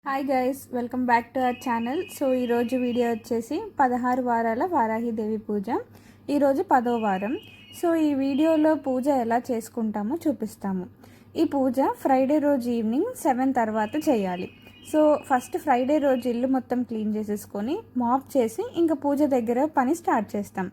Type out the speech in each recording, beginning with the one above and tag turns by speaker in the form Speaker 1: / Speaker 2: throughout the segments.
Speaker 1: Hi guys, welcome back to our channel. So ఈరోజు video వచ్చేసి 16 వారాల వారాహిదేవి పూజ. ఈరోజు 10వ వారం. సో ఈ వీడియోలో పూజ ఎలా చేసుకుంటామో చూపిస్తాము. ఈ పూజ ఫ్రైడే రోజు ఈవినింగ్ 7 తర్వాత చేయాలి. సో ఫస్ట్ ఫ్రైడే రోజు ఇల్లు మొత్తం క్లీన్ చేసేసుకొని మాప్ చేసి ఇంకా పూజ దగ్గర పని స్టార్ట్ చేస్తాం.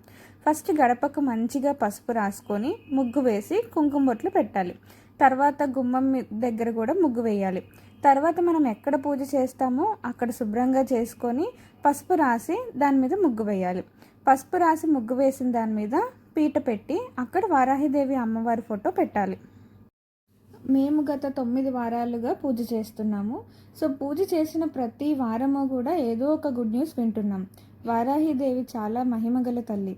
Speaker 1: ఫస్ట్ గడపకు మంచిగా పసుపు రాసుకొని ముగ్గు వేసి కుంకుమ బొట్లు పెట్టాలి. తర్వాత గుమ్మం దగ్గర కూడా ముగ్గు వేయాలి. తర్వాత మనం ఎక్కడ పూజ చేస్తామో అక్కడ శుభ్రంగా చేసుకొని పసుపు రాసి దాని మీద ముగ్గు వేయాలి. పసుపు రాసి ముగ్గు వేసిన దాని మీద పీట పెట్టి అక్కడ వారాహిదేవి అమ్మవారి ఫోటో పెట్టాలి. మేము గత 9 వారాలుగా పూజ చేస్తున్నాము. సో పూజ చేసిన ప్రతి వారము కూడా ఏదో ఒక గుడ్ న్యూస్ వింటున్నాం. వారాహిదేవి చాలా మహిమగల తల్లి.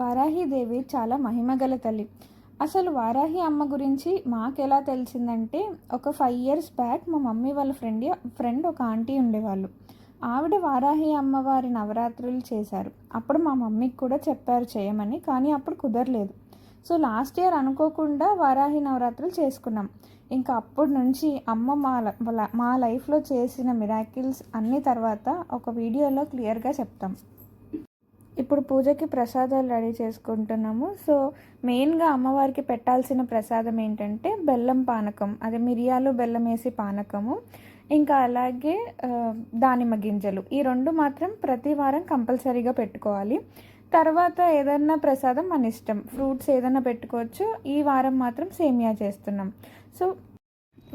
Speaker 1: వారాహిదేవి చాలా మహిమగల తల్లి. అసలు వారాహి అమ్మ గురించి మాకెలా తెలిసిందంటే, ఒక 5 years బ్యాక్ మా మమ్మీ వాళ్ళ ఫ్రెండ్ ఒక ఆంటీ ఉండేవాళ్ళు. ఆవిడ వారాహి అమ్మవారి నవరాత్రులు చేశారు. అప్పుడు మా మమ్మీకి కూడా చెప్పారు చేయమని, కానీ అప్పుడు కుదరలేదు. సో లాస్ట్ ఇయర్ అనుకోకుండా వారాహి నవరాత్రులు చేసుకున్నాం. ఇంకా అప్పటి నుంచి అమ్మ మా లైఫ్లో చేసిన మిరాకిల్స్ అన్ని తర్వాత ఒక వీడియోలో క్లియర్గా చెప్తాం. ఇప్పుడు పూజకి ప్రసాదాలు రెడీ చేసుకుంటున్నాము. సో మెయిన్గా అమ్మవారికి పెట్టాల్సిన ప్రసాదం ఏంటంటే బెల్లం పానకం, అదే మిరియాలు బెల్లం వేసి పానకము, ఇంకా అలాగే దానిమ్మ గింజలు. ఈ 2 మాత్రం ప్రతి వారం కంపల్సరీగా పెట్టుకోవాలి. తర్వాత ఏదన్నా ప్రసాదం మన ఇష్టం, ఫ్రూట్స్ ఏదైనా పెట్టుకోవచ్చు. ఈ వారం మాత్రం సేమియా చేస్తున్నాం. సో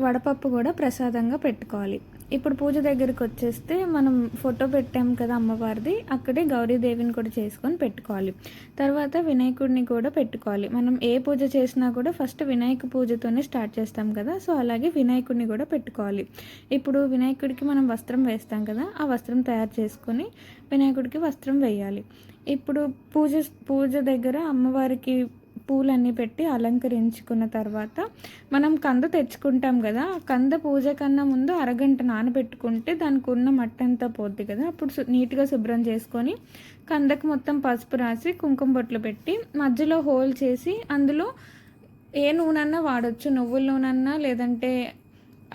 Speaker 1: వడపప్పు కూడా ప్రసాదంగా పెట్టుకోవాలి. ఇప్పుడు పూజ దగ్గరికి వచ్చేస్తే మనం ఫోటో పెట్టాం కదా అమ్మవారిది, అక్కడే గౌరీదేవిని కూడా చేసుకొని పెట్టుకోవాలి. తర్వాత వినాయకుడిని కూడా పెట్టుకోవాలి. మనం ఏ పూజ చేసినా కూడా ఫస్ట్ వినాయక పూజతోనే స్టార్ట్ చేస్తాం కదా, సో అలాగే వినాయకుడిని కూడా పెట్టుకోవాలి. ఇప్పుడు వినాయకుడికి మనం వస్త్రం వేస్తాం కదా, ఆ వస్త్రం తయారు చేసుకొని వినాయకుడికి వస్త్రం వేయాలి. ఇప్పుడు పూజ దగ్గర అమ్మవారికి పూలన్నీ పెట్టి అలంకరించుకున్న తర్వాత మనం కంద తెచ్చుకుంటాం కదా, కంద పూజ కన్నా ముందు అరగంట నానబెట్టుకుంటే దానికి ఉన్న మట్టి అంతా పోద్ది కదా. అప్పుడు నీట్గా శుభ్రం చేసుకొని కందకు మొత్తం పసుపు రాసి కుంకుమ బొట్లు పెట్టి మధ్యలో హోల్ చేసి అందులో ఏ నూనెన్నా వాడచ్చు, నువ్వుల నూనెన్నా లేదంటే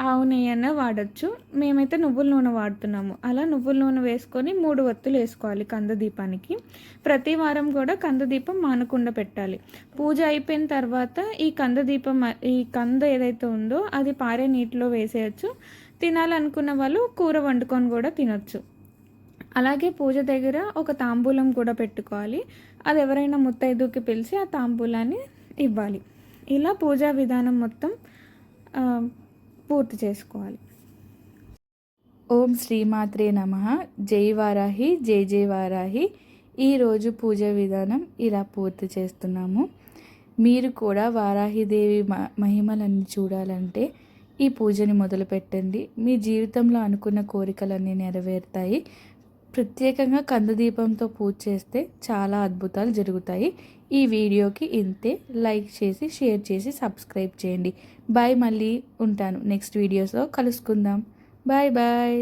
Speaker 1: ఆవు నెయ్యి అన్నా వాడచ్చు. మేమైతే నువ్వుల నూనె వాడుతున్నాము. అలా నువ్వుల నూనె వేసుకొని 3 ఒత్తులు వేసుకోవాలి కంద దీపానికి. ప్రతి వారం కూడా కంద దీపం మానకుండా పెట్టాలి. పూజ అయిపోయిన తర్వాత ఈ కంద ఏదైతే ఉందో అది పారే నీటిలో వేసేయచ్చు. తినాలనుకున్న వాళ్ళు కూర వండుకొని కూడా తినొచ్చు. అలాగే పూజ దగ్గర ఒక తాంబూలం కూడా పెట్టుకోవాలి. అది ఎవరైనా ముత్తైదుకి పిలిచి ఆ తాంబూలాన్ని ఇవ్వాలి. ఇలా పూజా విధానం మొత్తం పూర్తి చేసుకోవాలి.
Speaker 2: ఓం శ్రీమాత్రే నమః. జై వారాహి, జై జై వారాహి. ఈరోజు పూజ విధానం ఇలా పూర్తి చేస్తున్నాము. మీరు కూడా వారాహిదేవి మహిమలన్నీ చూడాలంటే ఈ పూజని మొదలుపెట్టండి. మీ జీవితంలో అనుకున్న కోరికలన్నీ నెరవేరుతాయి. ప్రత్యేకంగా కందదీపంతో పూజ చేస్తే చాలా అద్భుతాలు జరుగుతాయి. ఈ వీడియోకి ఇంతే. లైక్ చేసి షేర్ చేసి సబ్స్క్రైబ్ చేయండి. బాయ్. మళ్ళీ ఉంటాను నెక్స్ట్ వీడియోస్లో కలుసుకుందాం. Bye bye.